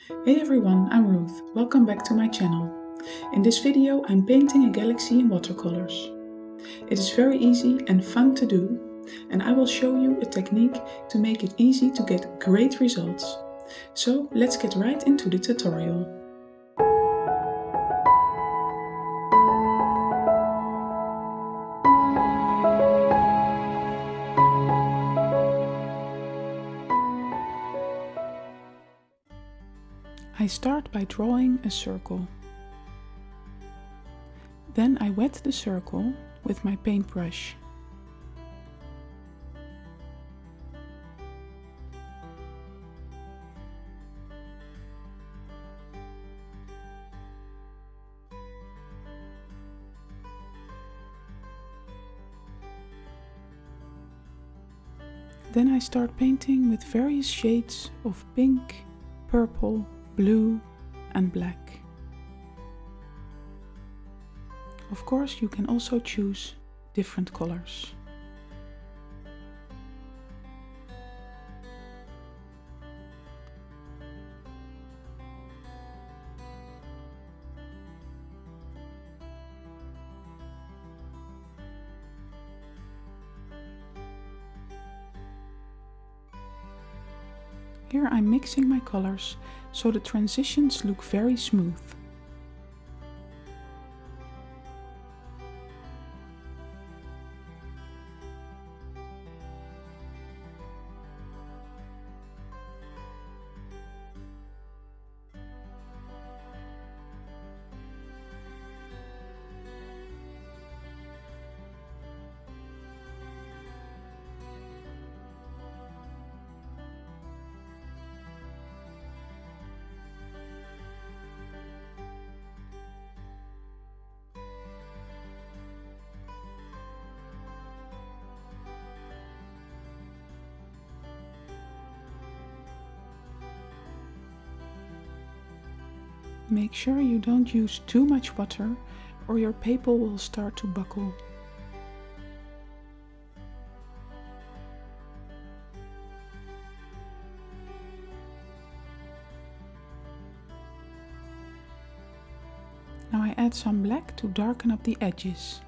Hey everyone, I'm Ruth. Welcome back to my channel. In this video I'm painting a galaxy in watercolors. It is very easy and fun to do, and I will show you a technique to make it easy to get great results. So let's get right into the tutorial. I start by drawing a circle. Then I wet the circle with my paintbrush. Then I start painting with various shades of pink, purple, blue and black. Of course, you can also choose different colors. Here I'm mixing my colors so the transitions look very smooth. Make sure you don't use too much water or your paper will start to buckle. Now I add some black to darken up the edges.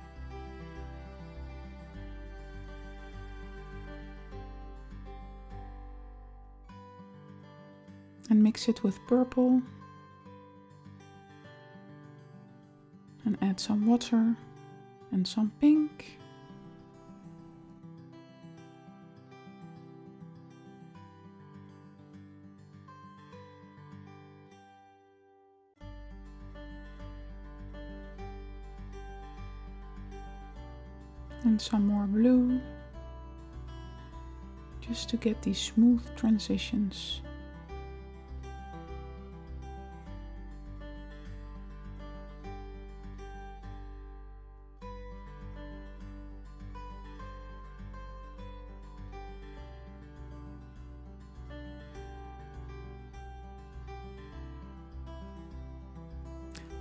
And mix it with purple. And add some water and some pink. And some more blue, just to get these smooth transitions.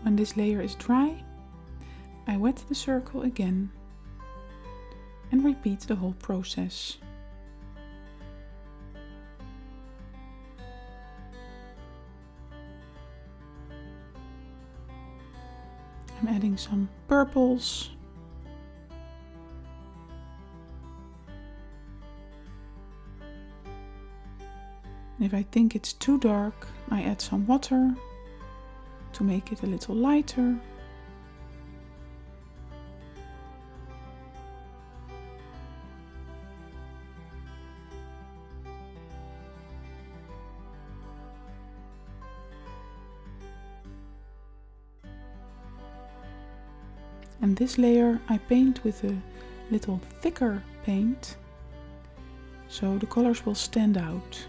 When this layer is dry, I wet the circle again and repeat the whole process. I'm adding some purples. If I think it's too dark, I add some water to make it a little lighter. And this layer I paint with a little thicker paint, so the colors will stand out.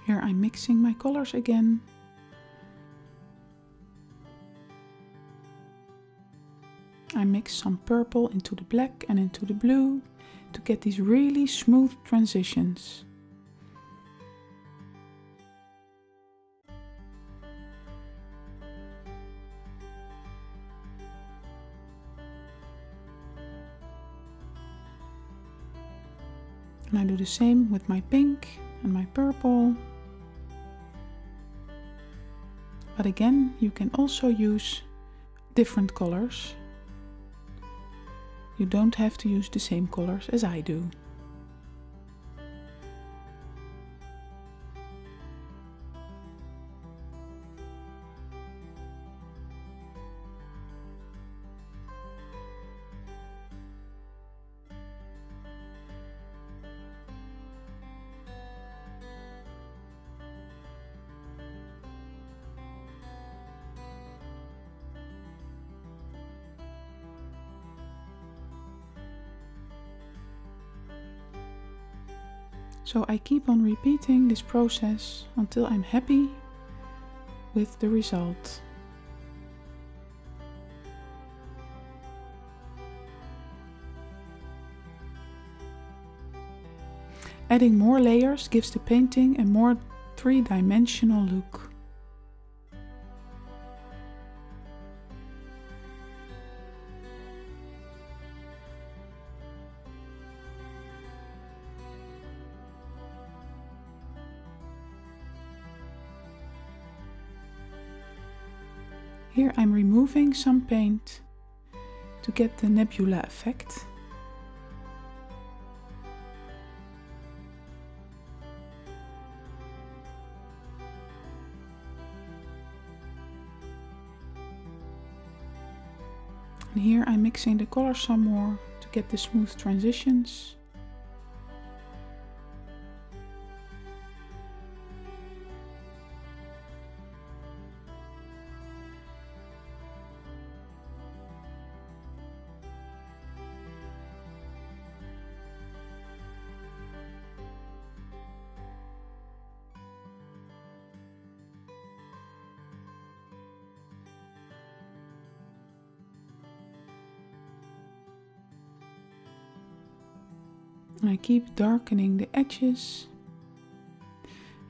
Here I'm mixing my colors again. I mix some purple into the black and into the blue to get these really smooth transitions. And I do the same with my pink and my purple. But again, you can also use different colors. You don't have to use the same colors as I do. So I keep on repeating this process until I'm happy with the result. Adding more layers gives the painting a more three-dimensional look. Here I'm removing some paint to get the nebula effect. And here I'm mixing the colors some more to get the smooth transitions. And I keep darkening the edges.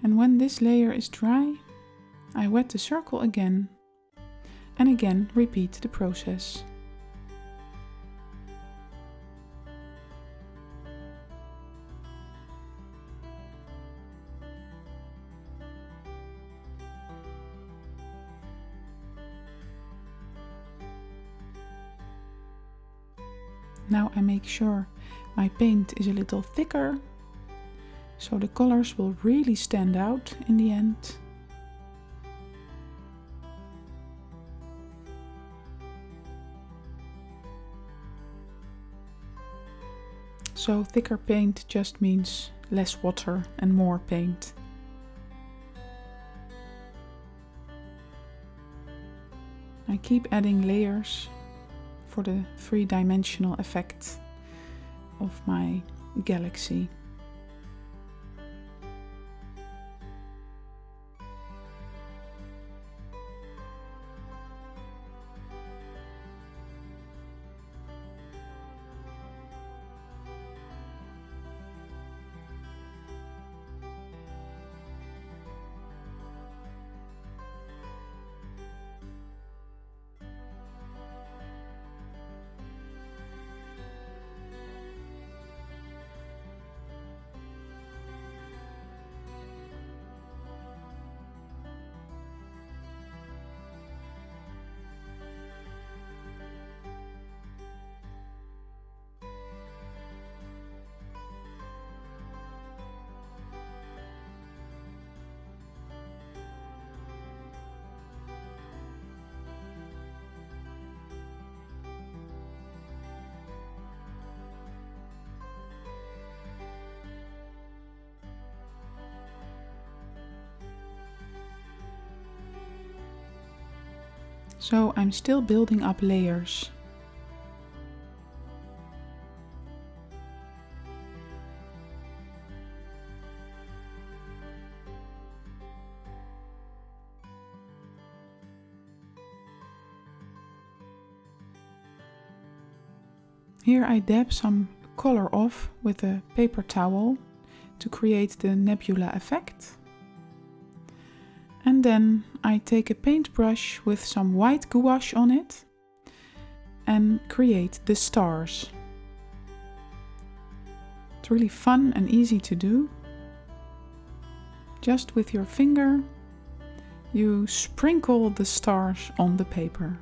And when this layer is dry, I wet the circle again and again repeat the process. Now I make sure my paint is a little thicker, so the colors will really stand out in the end. So thicker paint just means less water and more paint. I keep adding layers for the three-dimensional effect of my galaxy. So I'm still building up layers. Here I dab some color off with a paper towel to create the nebula effect. And then I take a paintbrush with some white gouache on it and create the stars. It's really fun and easy to do. Just with your finger, you sprinkle the stars on the paper.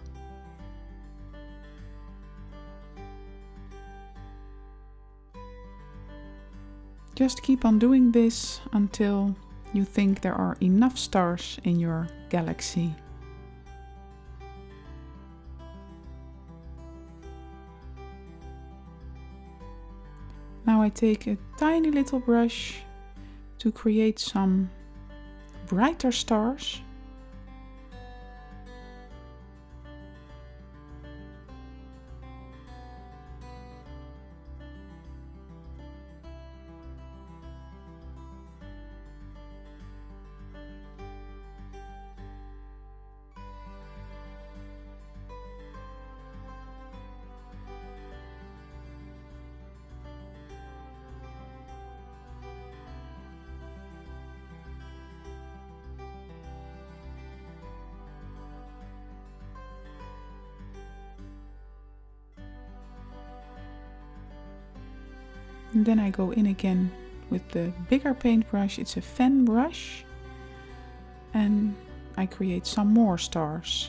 Just keep on doing this until you think there are enough stars in your galaxy. Now I take a tiny little brush to create some brighter stars. And then I go in again with the bigger paintbrush. It's a fan brush. And I create some more stars.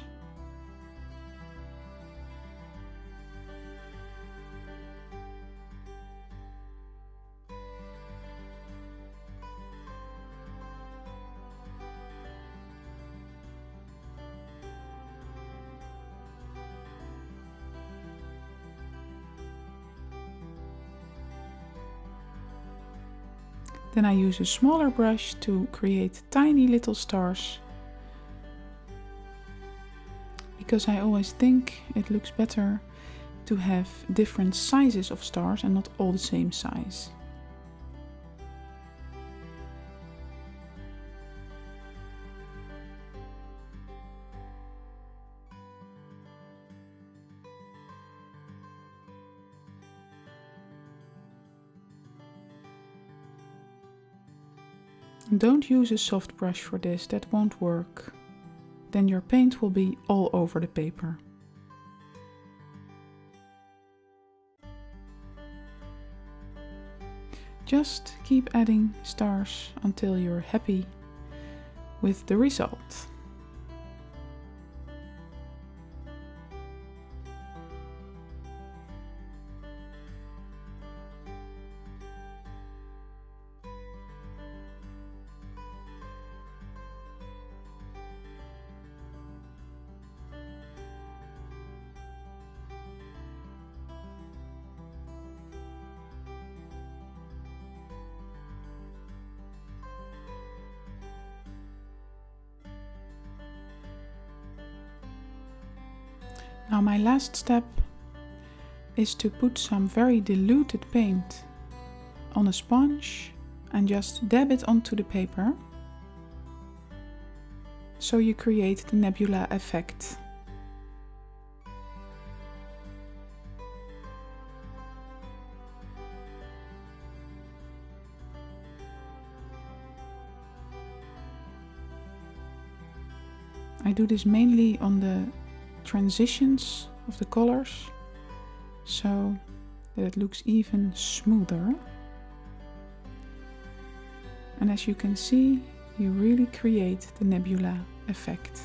Then I use a smaller brush to create tiny little stars, because I always think it looks better to have different sizes of stars and not all the same size. Don't use a soft brush for this, that won't work. Then your paint will be all over the paper. Just keep adding stars until you're happy with the result. Now my last step is to put some very diluted paint on a sponge and just dab it onto the paper, so you create the nebula effect. I do this mainly on the transitions of the colors, so that it looks even smoother. And as you can see, you really create the nebula effect.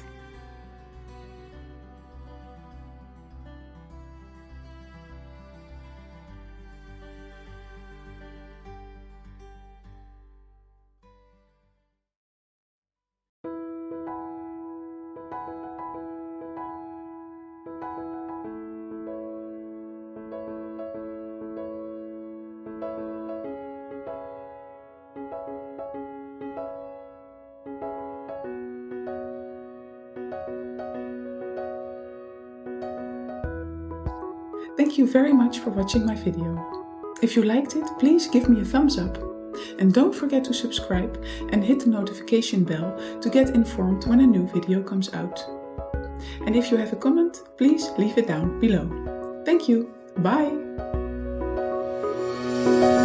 Thank you very much for watching my video. If you liked it, please give me a thumbs up. And don't forget to subscribe and hit the notification bell to get informed when a new video comes out. And if you have a comment, please leave it down below. Thank you. Bye! you.